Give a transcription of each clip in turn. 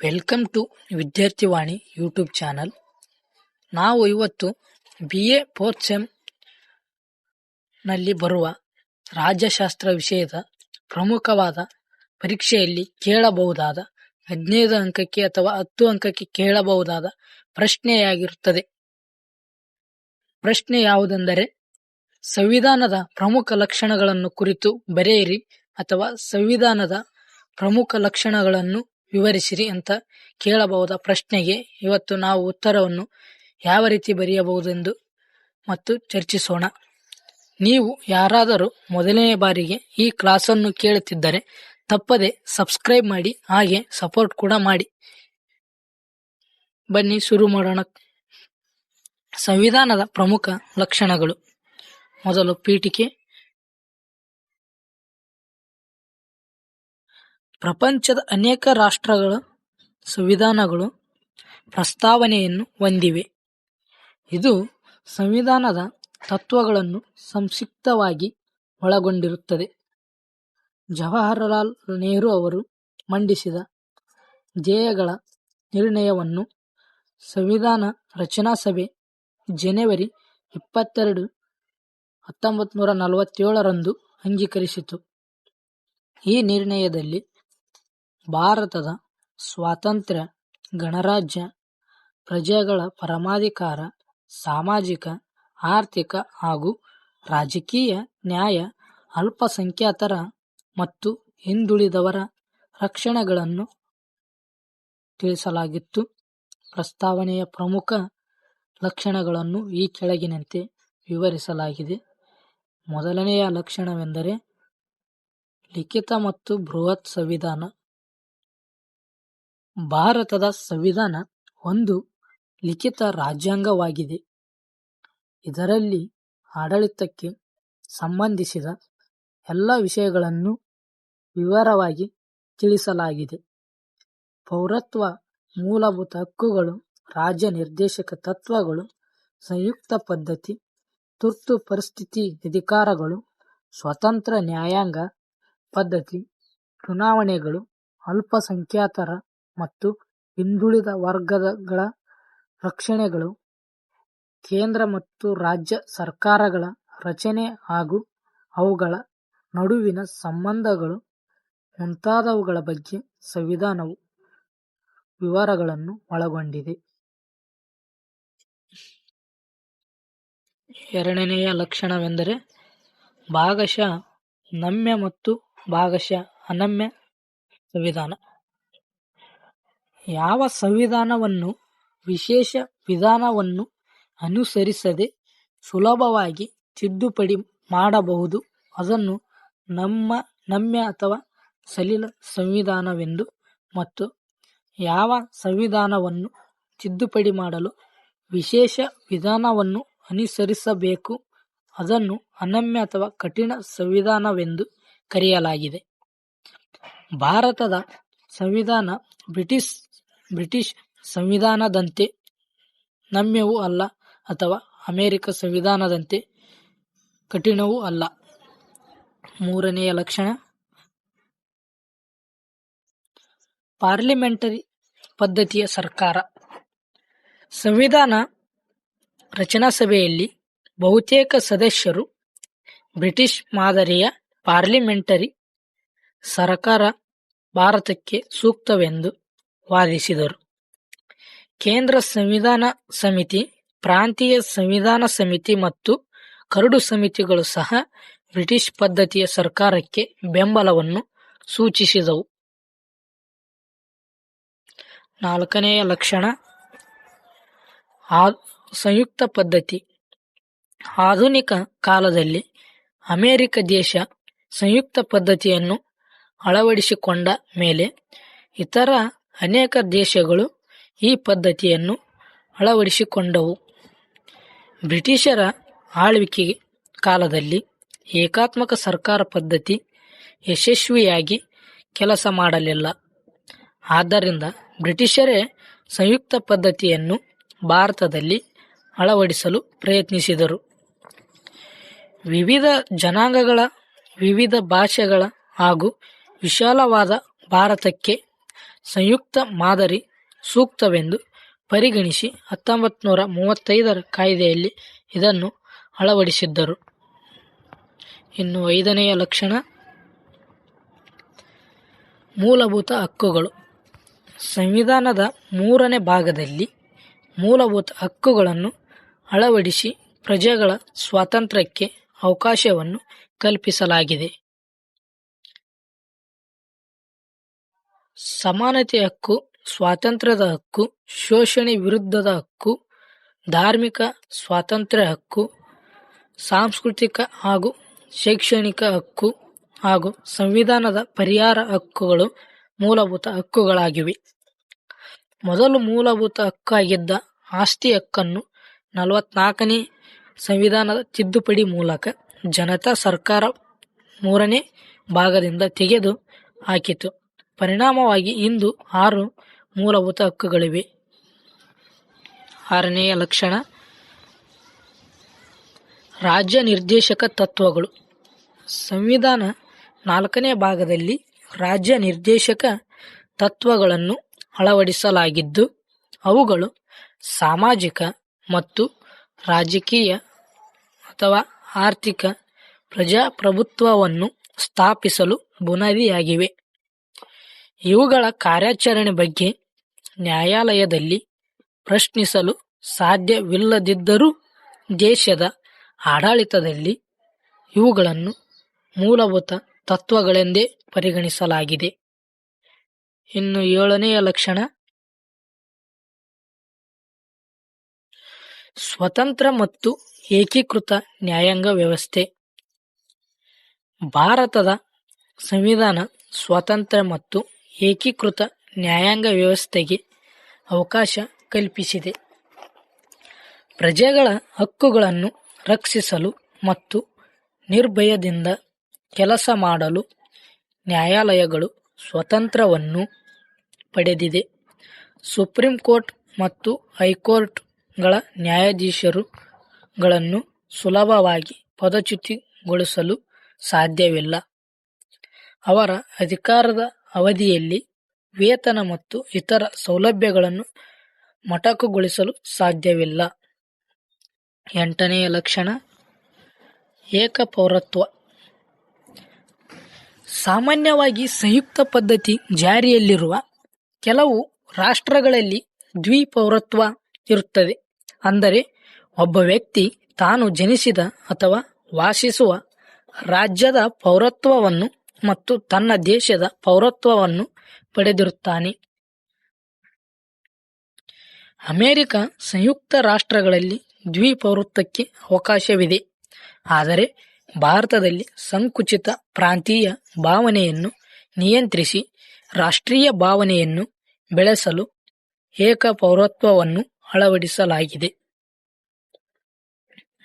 Welcome to Vidyarthivani YouTube channel. ನಾವು ಇವತ್ತು BA 4th sem ನಲ್ಲಿ ಬರುವ ರಾಜ್ಯಶಾಸ್ತ್ರ ವಿಷಯದ ಪ್ರಮುಖವಾದ ಪರೀಕ್ಷೆಯಲ್ಲಿ ಕೇಳಬಹುದಾದ 15 ಅಂಕಕ್ಕೆ ಅಥವಾ 10 ಅಂಕಕ್ಕೆ ಕೇಳಬಹುದಾದ ಪ್ರಶ್ನೆಯಾಗಿರುತ್ತದೆ. ಪ್ರಶ್ನೆ ಯಾವುದೆಂದರೆ, ಸಂವಿಧಾನದ ಪ್ರಮುಖ ಲಕ್ಷಣಗಳನ್ನು ಕುರಿತು ಬರೆಯಿರಿ ಅಥವಾ ಸಂವಿಧಾನದ ಪ್ರಮುಖ ಲಕ್ಷಣಗಳನ್ನು ವಿವರಿಸಿರಿ ಅಂತ ಕೇಳಬಹುದಾದ ಪ್ರಶ್ನೆಗೆ ಇವತ್ತು ನಾವು ಉತ್ತರವನ್ನು ಯಾವ ರೀತಿ ಬರೆಯಬಹುದೆಂದು ಮತ್ತು ಚರ್ಚಿಸೋಣ. ನೀವು ಯಾರಾದರೂ ಮೊದಲನೇ ಬಾರಿಗೆ ಈ ಕ್ಲಾಸನ್ನು ಕೇಳುತ್ತಿದ್ದರೆ ತಪ್ಪದೆ ಸಬ್ಸ್ಕ್ರೈಬ್ ಮಾಡಿ, ಹಾಗೆ ಸಪೋರ್ಟ್ ಕೂಡ ಮಾಡಿ. ಬನ್ನಿ ಶುರು ಮಾಡೋಣ. ಸಂವಿಧಾನದ ಪ್ರಮುಖ ಲಕ್ಷಣಗಳು. ಮೊದಲು ಪೀಠಿಕೆ. ಪ್ರಪಂಚದ ಅನೇಕ ರಾಷ್ಟ್ರಗಳ ಸಂವಿಧಾನಗಳು ಪ್ರಸ್ತಾವನೆಯನ್ನು ಹೊಂದಿವೆ. ಇದು ಸಂವಿಧಾನದ ತತ್ವಗಳನ್ನು ಸಂಕ್ಷಿಪ್ತವಾಗಿ ಒಳಗೊಂಡಿರುತ್ತದೆ. ಜವಾಹರಲಾಲ್ ನೆಹರು ಅವರು ಮಂಡಿಸಿದ ಧ್ಯೇಯಗಳ ನಿರ್ಣಯವನ್ನು ಸಂವಿಧಾನ ರಚನಾ ಸಭೆ ಜನವರಿ 22, 1947 ಅಂಗೀಕರಿಸಿತು. ಈ ನಿರ್ಣಯದಲ್ಲಿ ಭಾರತದ ಸ್ವಾತಂತ್ರ್ಯ, ಗಣರಾಜ್ಯ, ಪ್ರಜೆಗಳ ಪರಮಾಧಿಕಾರ, ಸಾಮಾಜಿಕ, ಆರ್ಥಿಕ ಹಾಗೂ ರಾಜಕೀಯ ನ್ಯಾಯ, ಅಲ್ಪಸಂಖ್ಯಾತರ ಮತ್ತು ಹಿಂದುಳಿದವರ ರಕ್ಷಣೆಗಳನ್ನು ತಿಳಿಸಲಾಗಿತ್ತು. ಪ್ರಸ್ತಾವನೆಯ ಪ್ರಮುಖ ಲಕ್ಷಣಗಳನ್ನು ಈ ಕೆಳಗಿನಂತೆ ವಿವರಿಸಲಾಗಿದೆ. ಮೊದಲನೆಯ ಲಕ್ಷಣವೆಂದರೆ ಲಿಖಿತ ಮತ್ತು ಬೃಹತ್ ಸಂವಿಧಾನ. ಭಾರತದ ಸಂವಿಧಾನ ಒಂದು ಲಿಖಿತ ರಾಜ್ಯಾಂಗವಾಗಿದೆ. ಇದರಲ್ಲಿ ಆಡಳಿತಕ್ಕೆ ಸಂಬಂಧಿಸಿದ ಎಲ್ಲ ವಿಷಯಗಳನ್ನು ವಿವರವಾಗಿ ತಿಳಿಸಲಾಗಿದೆ. ಪೌರತ್ವ, ಮೂಲಭೂತ ಹಕ್ಕುಗಳು, ರಾಜ್ಯ ನಿರ್ದೇಶಕ ತತ್ವಗಳು, ಸಂಯುಕ್ತ ಪದ್ಧತಿ, ತುರ್ತು ಪರಿಸ್ಥಿತಿ ಅಧಿಕಾರಗಳು, ಸ್ವತಂತ್ರ ನ್ಯಾಯಾಂಗ ಪದ್ಧತಿ, ಚುನಾವಣೆಗಳು, ಅಲ್ಪಸಂಖ್ಯಾತರ ಮತ್ತು ಹಿಂದುಳಿದ ವರ್ಗಗಳ ರಕ್ಷಣೆಗಳು, ಕೇಂದ್ರ ಮತ್ತು ರಾಜ್ಯ ಸರ್ಕಾರಗಳ ರಚನೆ ಹಾಗೂ ಅವುಗಳ ನಡುವಿನ ಸಂಬಂಧಗಳು ಮುಂತಾದವುಗಳ ಬಗ್ಗೆ ಸಂವಿಧಾನವು ವಿವರಗಳನ್ನು ಒಳಗೊಂಡಿದೆ. ಎರಡನೆಯ ಲಕ್ಷಣವೆಂದರೆ ಭಾಗಶಃ ನಮ್ಯ ಮತ್ತು ಭಾಗಶಃ ಅನಮ್ಯ ಸಂವಿಧಾನ. ಯಾವ ಸಂವಿಧಾನವನ್ನು ವಿಶೇಷ ವಿಧಾನವನ್ನು ಅನುಸರಿಸದೆ ಸುಲಭವಾಗಿ ತಿದ್ದುಪಡಿ ಮಾಡಬಹುದು ಅದನ್ನು ನಮ್ಯ ಅಥವಾ ಸಲಿಲ ಸಂವಿಧಾನವೆಂದು, ಮತ್ತು ಯಾವ ಸಂವಿಧಾನವನ್ನು ತಿದ್ದುಪಡಿ ಮಾಡಲು ವಿಶೇಷ ವಿಧಾನವನ್ನು ಅನುಸರಿಸಬೇಕು ಅದನ್ನು ಅನಮ್ಯ ಅಥವಾ ಕಠಿಣ ಸಂವಿಧಾನವೆಂದು ಕರೆಯಲಾಗಿದೆ. ಭಾರತದ ಸಂವಿಧಾನ ಬ್ರಿಟಿಷ್ ಸಂವಿಧಾನದಂತೆ ನಮ್ಯವೂ ಅಲ್ಲ ಅಥವಾ ಅಮೆರಿಕ ಸಂವಿಧಾನದಂತೆ ಕಠಿಣವೂ ಅಲ್ಲ. ಮೂರನೆಯ ಲಕ್ಷಣ ಪಾರ್ಲಿಮೆಂಟರಿ ಪದ್ಧತಿಯ ಸರ್ಕಾರ. ಸಂವಿಧಾನ ರಚನಾ ಸಭೆಯಲ್ಲಿ ಬಹುತೇಕ ಸದಸ್ಯರು ಬ್ರಿಟಿಷ್ ಮಾದರಿಯ ಪಾರ್ಲಿಮೆಂಟರಿ ಸರ್ಕಾರ ಭಾರತಕ್ಕೆ ಸೂಕ್ತವೆಂದು ವಾದಿಸಿದರು. ಕೇಂದ್ರ ಸಂವಿಧಾನ ಸಮಿತಿ, ಪ್ರಾಂತೀಯ ಸಂವಿಧಾನ ಸಮಿತಿ ಮತ್ತು ಕರಡು ಸಮಿತಿಗಳು ಸಹ ಬ್ರಿಟಿಷ್ ಪದ್ಧತಿಯ ಸರ್ಕಾರಕ್ಕೆ ಬೆಂಬಲವನ್ನು ಸೂಚಿಸಿದವು. ನಾಲ್ಕನೆಯ ಲಕ್ಷಣ ಸಂಯುಕ್ತ ಪದ್ಧತಿ. ಆಧುನಿಕ ಕಾಲದಲ್ಲಿ ಅಮೆರಿಕ ದೇಶ ಸಂಯುಕ್ತ ಪದ್ಧತಿಯನ್ನು ಅಳವಡಿಸಿಕೊಂಡ ಮೇಲೆ ಇತರ ಅನೇಕ ದೇಶಗಳು ಈ ಪದ್ಧತಿಯನ್ನು ಅಳವಡಿಸಿಕೊಂಡವು. ಬ್ರಿಟಿಷರ ಆಳ್ವಿಕೆ ಕಾಲದಲ್ಲಿ ಏಕಾತ್ಮಕ ಸರ್ಕಾರ ಪದ್ಧತಿ ಯಶಸ್ವಿಯಾಗಿ ಕೆಲಸ ಮಾಡಲಿಲ್ಲ. ಆದ್ದರಿಂದ ಬ್ರಿಟಿಷರೇ ಸಂಯುಕ್ತ ಪದ್ಧತಿಯನ್ನು ಭಾರತದಲ್ಲಿ ಅಳವಡಿಸಲು ಪ್ರಯತ್ನಿಸಿದರು. ವಿವಿಧ ಜನಾಂಗಗಳ, ವಿವಿಧ ಭಾಷೆಗಳ ಹಾಗೂ ವಿಶಾಲವಾದ ಭಾರತಕ್ಕೆ ಸಂಯುಕ್ತ ಮಾದರಿ ಸೂಕ್ತವೆಂದು ಪರಿಗಣಿಸಿ 1935ರ ಕಾಯ್ದೆಯಲ್ಲಿ ಇದನ್ನು ಅಳವಡಿಸಿದ್ದರು. ಇನ್ನು 5ನೆಯ ಲಕ್ಷಣ ಮೂಲಭೂತ ಹಕ್ಕುಗಳು. ಸಂವಿಧಾನದ 3ನೇ ಭಾಗದಲ್ಲಿ ಮೂಲಭೂತ ಹಕ್ಕುಗಳನ್ನು ಅಳವಡಿಸಿ ಪ್ರಜೆಗಳ ಸ್ವಾತಂತ್ರ್ಯಕ್ಕೆ ಅವಕಾಶವನ್ನು ಕಲ್ಪಿಸಲಾಗಿದೆ. ಸಮಾನತೆಯ ಹಕ್ಕು, ಸ್ವಾತಂತ್ರ್ಯದ ಹಕ್ಕು, ಶೋಷಣೆ ವಿರುದ್ಧದ ಹಕ್ಕು, ಧಾರ್ಮಿಕ ಸ್ವಾತಂತ್ರ್ಯ ಹಕ್ಕು, ಸಾಂಸ್ಕೃತಿಕ ಹಾಗೂ ಶೈಕ್ಷಣಿಕ ಹಕ್ಕು ಹಾಗೂ ಸಂವಿಧಾನದ ಪರಿಹಾರ ಹಕ್ಕುಗಳು ಮೂಲಭೂತ ಹಕ್ಕುಗಳಾಗಿವೆ. ಮೊದಲು ಮೂಲಭೂತ ಹಕ್ಕಾಗಿದ್ದ ಆಸ್ತಿ ಹಕ್ಕನ್ನು 44ನೇ ಸಂವಿಧಾನದ ತಿದ್ದುಪಡಿ ಮೂಲಕ ಜನತಾ ಸರ್ಕಾರ 3ನೇ ಭಾಗದಿಂದ ತೆಗೆದು ಹಾಕಿತು. ಪರಿಣಾಮವಾಗಿ ಇಂದು 6 ಮೂಲಭೂತ ಹಕ್ಕುಗಳಿವೆ. 6ನೆಯ ಲಕ್ಷಣ ರಾಜ್ಯ ನಿರ್ದೇಶಕ ತತ್ವಗಳು. ಸಂವಿಧಾನ 4ನೇ ಭಾಗದಲ್ಲಿ ರಾಜ್ಯ ನಿರ್ದೇಶಕ ತತ್ವಗಳನ್ನು ಅಳವಡಿಸಲಾಗಿದ್ದು, ಅವುಗಳು ಸಾಮಾಜಿಕ ಮತ್ತು ರಾಜಕೀಯ ಅಥವಾ ಆರ್ಥಿಕ ಪ್ರಜಾಪ್ರಭುತ್ವವನ್ನು ಸ್ಥಾಪಿಸಲು ಬುನಾದಿಯಾಗಿವೆ. ಇವುಗಳ ಕಾರ್ಯಾಚರಣೆ ಬಗ್ಗೆ ನ್ಯಾಯಾಲಯದಲ್ಲಿ ಪ್ರಶ್ನಿಸಲು ಸಾಧ್ಯವಿಲ್ಲದಿದ್ದರೂ ದೇಶದ ಆಡಳಿತದಲ್ಲಿ ಇವುಗಳನ್ನು ಮೂಲಭೂತ ತತ್ವಗಳೆಂದೇ ಪರಿಗಣಿಸಲಾಗಿದೆ. ಇನ್ನು 7ನೆಯ ಲಕ್ಷಣ ಸ್ವತಂತ್ರ ಮತ್ತು ಏಕೀಕೃತ ನ್ಯಾಯಾಂಗ ವ್ಯವಸ್ಥೆ. ಭಾರತದ ಸಂವಿಧಾನ ಸ್ವತಂತ್ರ ಮತ್ತು ಏಕೀಕೃತ ನ್ಯಾಯಾಂಗ ವ್ಯವಸ್ಥೆಗೆ ಅವಕಾಶ ಕಲ್ಪಿಸಿದೆ. ಪ್ರಜೆಗಳ ಹಕ್ಕುಗಳನ್ನು ರಕ್ಷಿಸಲು ಮತ್ತು ನಿರ್ಭಯದಿಂದ ಕೆಲಸ ಮಾಡಲು ನ್ಯಾಯಾಲಯಗಳು ಸ್ವಾತಂತ್ರ್ಯವನ್ನು ಪಡೆದಿದೆ. ಸುಪ್ರೀಂ ಕೋರ್ಟ್ ಮತ್ತು ಹೈಕೋರ್ಟ್ಗಳ ನ್ಯಾಯಾಧೀಶರುಗಳನ್ನು ಸುಲಭವಾಗಿ ಪದಚ್ಯುತಿಗೊಳಿಸಲು ಸಾಧ್ಯವಿಲ್ಲ. ಅವರ ಅಧಿಕಾರದ ಅವಧಿಯಲ್ಲಿ ವೇತನ ಮತ್ತು ಇತರ ಸೌಲಭ್ಯಗಳನ್ನು ಮೊಟಕುಗೊಳಿಸಲು ಸಾಧ್ಯವಿಲ್ಲ. 8ನೆಯ ಲಕ್ಷಣ ಏಕಪೌರತ್ವ. ಸಾಮಾನ್ಯವಾಗಿ ಸಂಯುಕ್ತ ಪದ್ಧತಿ ಜಾರಿಯಲ್ಲಿರುವ ಕೆಲವು ರಾಷ್ಟ್ರಗಳಲ್ಲಿ ದ್ವಿಪೌರತ್ವ ಇರುತ್ತದೆ. ಅಂದರೆ ಒಬ್ಬ ವ್ಯಕ್ತಿ ತಾನು ಜನಿಸಿದ ಅಥವಾ ವಾಸಿಸುವ ರಾಜ್ಯದ ಪೌರತ್ವವನ್ನು ಮತ್ತು ತನ್ನ ದೇಶದ ಪೌರತ್ವವನ್ನು ಪಡೆದಿರುತ್ತಾನೆ. ಅಮೆರಿಕ ಸಂಯುಕ್ತ ರಾಷ್ಟ್ರಗಳಲ್ಲಿ ದ್ವಿಪೌರತ್ವಕ್ಕೆ ಅವಕಾಶವಿದೆ. ಆದರೆ ಭಾರತದಲ್ಲಿ ಸಂಕುಚಿತ ಪ್ರಾಂತೀಯ ಭಾವನೆಯನ್ನು ನಿಯಂತ್ರಿಸಿ ರಾಷ್ಟ್ರೀಯ ಭಾವನೆಯನ್ನು ಬೆಳೆಸಲು ಏಕಪೌರತ್ವವನ್ನು ಅಳವಡಿಸಲಾಗಿದೆ.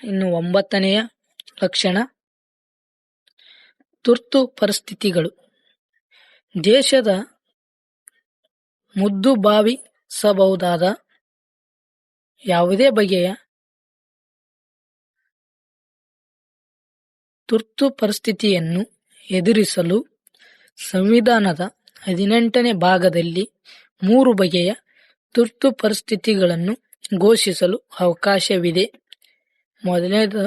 ಇನ್ನು 9ನೆಯ ಲಕ್ಷಣ ತುರ್ತು ಪರಿಸ್ಥಿತಿಗಳು. ದೇಶದ ಮುದ್ದುಭಾವಿಸಬಹುದಾದ ಯಾವುದೇ ಬಗೆಯ ತುರ್ತು ಪರಿಸ್ಥಿತಿಯನ್ನು ಎದುರಿಸಲು ಸಂವಿಧಾನದ 18ನೇ ಭಾಗದಲ್ಲಿ 3 ಬಗೆಯ ತುರ್ತು ಪರಿಸ್ಥಿತಿಗಳನ್ನು ಘೋಷಿಸಲು ಅವಕಾಶವಿದೆ. ಮೊದಲನೇದು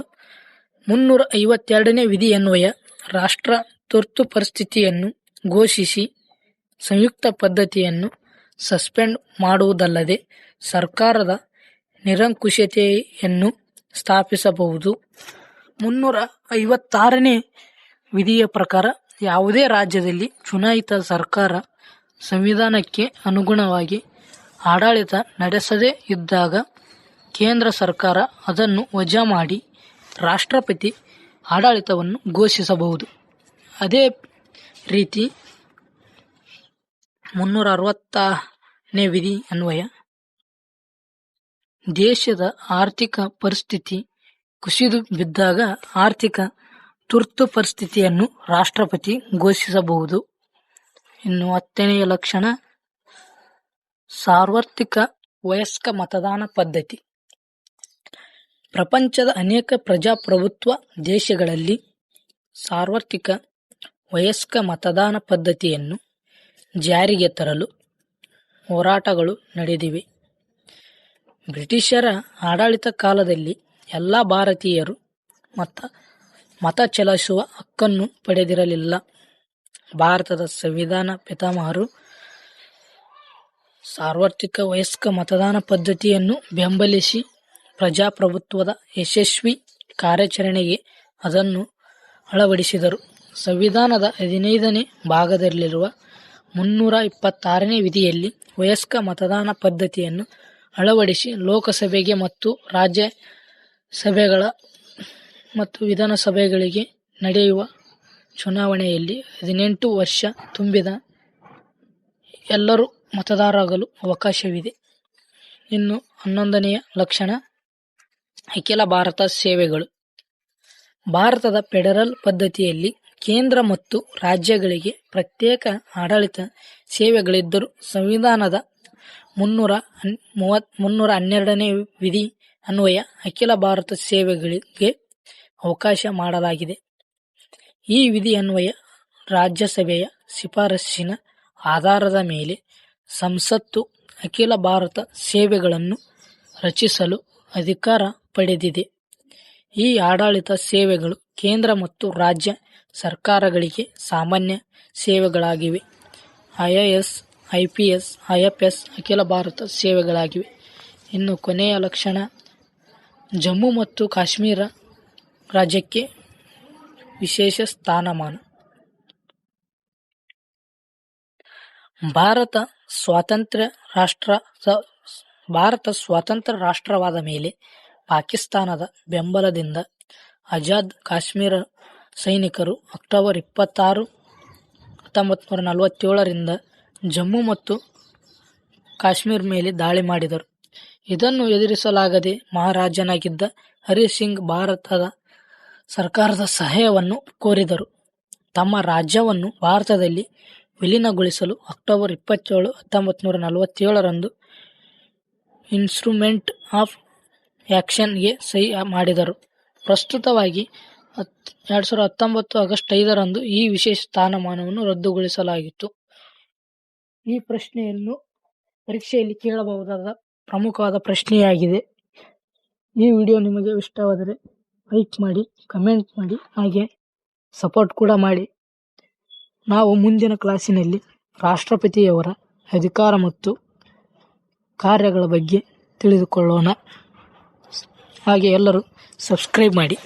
352ನೇ ವಿಧಿಯನ್ವಯ ರಾಷ್ಟ್ರ ತುರ್ತು ಪರಿಸ್ಥಿತಿಯನ್ನು ಘೋಷಿಸಿ ಸಂಯುಕ್ತ ಪದ್ಧತಿಯನ್ನು ಸಸ್ಪೆಂಡ್ ಮಾಡುವುದಲ್ಲದೆ ಸರ್ಕಾರದ ನಿರಂಕುಶತೆಯನ್ನು ಸ್ಥಾಪಿಸಬಹುದು. 356ನೇ ವಿಧಿಯ ಪ್ರಕಾರ ಯಾವುದೇ ರಾಜ್ಯದಲ್ಲಿ ಚುನಾಯಿತ ಸರ್ಕಾರ ಸಂವಿಧಾನಕ್ಕೆ ಅನುಗುಣವಾಗಿ ಆಡಳಿತ ನಡೆಸದೇ ಇದ್ದಾಗ ಕೇಂದ್ರ ಸರ್ಕಾರ ಅದನ್ನು ವಜಾ ಮಾಡಿ ರಾಷ್ಟ್ರಪತಿ ಆಡಳಿತವನ್ನು ಘೋಷಿಸಬಹುದು. ಅದೇ ರೀತಿ 360ನೇ ವಿಧಿ ಅನ್ವಯ ದೇಶದ ಆರ್ಥಿಕ ಪರಿಸ್ಥಿತಿ ಕುಸಿದು ಬಿದ್ದಾಗ ಆರ್ಥಿಕ ತುರ್ತು ಪರಿಸ್ಥಿತಿಯನ್ನು ರಾಷ್ಟ್ರಪತಿ ಘೋಷಿಸಬಹುದು. ಇನ್ನು 10ನೆಯ ಲಕ್ಷಣ ಸಾರ್ವತ್ರಿಕ ವಯಸ್ಕ ಮತದಾನ ಪದ್ಧತಿ. ಪ್ರಪಂಚದ ಅನೇಕ ಪ್ರಜಾಪ್ರಭುತ್ವ ದೇಶಗಳಲ್ಲಿ ಸಾರ್ವತ್ರಿಕ ವಯಸ್ಕ ಮತದಾನ ಪದ್ಧತಿಯನ್ನು ಜಾರಿಗೆ ತರಲು ಹೋರಾಟಗಳು ನಡೆದಿವೆ. ಬ್ರಿಟಿಷರ ಆಡಳಿತ ಕಾಲದಲ್ಲಿ ಎಲ್ಲ ಭಾರತೀಯರು ಮತ ಚಲಾಯಿಸುವ ಹಕ್ಕನ್ನು ಪಡೆದಿರಲಿಲ್ಲ. ಭಾರತದ ಸಂವಿಧಾನ ಪಿತಾಮಹರು ಸಾರ್ವತ್ರಿಕ ವಯಸ್ಕ ಮತದಾನ ಪದ್ಧತಿಯನ್ನು ಬೆಂಬಲಿಸಿ ಪ್ರಜಾಪ್ರಭುತ್ವದ ಯಶಸ್ವಿ ಕಾರ್ಯಾಚರಣೆಗೆ ಅದನ್ನು ಅಳವಡಿಸಿದರು. ಸಂವಿಧಾನದ 15ನೇ ಭಾಗದಲ್ಲಿರುವ 326ನೇ ವಿಧಿಯಲ್ಲಿ ವಯಸ್ಕ ಮತದಾನ ಪದ್ಧತಿಯನ್ನು ಅಳವಡಿಸಿ ಲೋಕಸಭೆಗೆ ಮತ್ತು ರಾಜ್ಯಸಭೆಗಳ ಮತ್ತು ವಿಧಾನಸಭೆಗಳಿಗೆ ನಡೆಯುವ ಚುನಾವಣೆಯಲ್ಲಿ 18 ವರ್ಷ ತುಂಬಿದ ಎಲ್ಲರೂ ಮತದಾರರಾಗಲು ಅವಕಾಶವಿದೆ. ಇನ್ನು 11ನೆಯ ಲಕ್ಷಣ ಅಖಿಲ ಭಾರತ ಸೇವೆಗಳು. ಭಾರತದ ಫೆಡರಲ್ ಪದ್ಧತಿಯಲ್ಲಿ ಕೇಂದ್ರ ಮತ್ತು ರಾಜ್ಯಗಳಿಗೆ ಪ್ರತ್ಯೇಕ ಆಡಳಿತ ಸೇವೆಗಳಿದ್ದರೂ ಸಂವಿಧಾನದ 312ನೇ ವಿಧಿ ಅನ್ವಯ ಅಖಿಲ ಭಾರತ ಸೇವೆಗಳಿಗೆ ಅವಕಾಶ ಮಾಡಲಾಗಿದೆ. ಈ ವಿಧಿ ಅನ್ವಯ ರಾಜ್ಯಸಭೆಯ ಶಿಫಾರಸ್ಸಿನ ಆಧಾರದ ಮೇಲೆ ಸಂಸತ್ತು ಅಖಿಲ ಭಾರತ ಸೇವೆಗಳನ್ನು ರಚಿಸಲು ಅಧಿಕಾರ ಪಡೆದಿದೆ. ಈ ಆಡಳಿತ ಸೇವೆಗಳು ಕೇಂದ್ರ ಮತ್ತು ರಾಜ್ಯ ಸರ್ಕಾರಗಳಿಗೆ ಸಾಮಾನ್ಯ ಸೇವೆಗಳಾಗಿವೆ. IAS, IPS, IFS ಅಖಿಲ ಭಾರತ ಸೇವೆಗಳಾಗಿವೆ. ಇನ್ನು ಕೊನೆಯ ಲಕ್ಷಣ ಜಮ್ಮು ಮತ್ತು ಕಾಶ್ಮೀರ ರಾಜ್ಯಕ್ಕೆ ವಿಶೇಷ ಸ್ಥಾನಮಾನ. ಭಾರತ ಸ್ವಾತಂತ್ರ್ಯ ರಾಷ್ಟ್ರವಾದ ಮೇಲೆ ಪಾಕಿಸ್ತಾನದ ಬೆಂಬಲದಿಂದ ಆಜಾದ್ ಕಾಶ್ಮೀರ ಸೈನಿಕರು ಅಕ್ಟೋಬರ್ 26, 1947 ರಿಂದ ಜಮ್ಮು ಮತ್ತು ಕಾಶ್ಮೀರ ಮೇಲೆ ದಾಳಿ ಮಾಡಿದರು. ಇದನ್ನು ಎದುರಿಸಲಾಗದೆ ಮಹಾರಾಜನಾಗಿದ್ದ ಹರಿ ಸಿಂಗ್ ಭಾರತದ ಸರ್ಕಾರದ ಸಹಾಯವನ್ನು ಕೋರಿದರು. ತಮ್ಮ ರಾಜ್ಯವನ್ನು ಭಾರತದಲ್ಲಿ ವಿಲೀನಗೊಳಿಸಲು ಅಕ್ಟೋಬರ್ 27, 1947 ರಂದು ಇನ್ಸ್ಟ್ರುಮೆಂಟ್ ಆಫ್ ಆಕ್ಷನ್ಗೆ ಸಹಿ ಮಾಡಿದರು. ಪ್ರಸ್ತುತವಾಗಿ 2019 ಆಗಸ್ಟ್ 5 ರಂದು ಈ ವಿಶೇಷ ಸ್ಥಾನಮಾನವನ್ನು ರದ್ದುಗೊಳಿಸಲಾಗಿತ್ತು. ಈ ಪ್ರಶ್ನೆಯನ್ನು ಪರೀಕ್ಷೆಯಲ್ಲಿ ಕೇಳಬಹುದಾದ ಪ್ರಮುಖವಾದ ಪ್ರಶ್ನೆಯಾಗಿದೆ. ಈ ವಿಡಿಯೋ ನಿಮಗೆ ಇಷ್ಟವಾದರೆ ಲೈಕ್ ಮಾಡಿ, ಕಮೆಂಟ್ ಮಾಡಿ, ಹಾಗೆ ಸಪೋರ್ಟ್ ಕೂಡ ಮಾಡಿ. ನಾವು ಮುಂದಿನ ಕ್ಲಾಸಿನಲ್ಲಿ ರಾಷ್ಟ್ರಪತಿಯವರ ಅಧಿಕಾರ ಮತ್ತು ಕಾರ್ಯಗಳ ಬಗ್ಗೆ ತಿಳಿದುಕೊಳ್ಳೋಣ. ಹಾಗೆ ಎಲ್ಲರೂ ಸಬ್ಸ್ಕ್ರೈಬ್ ಮಾಡಿ.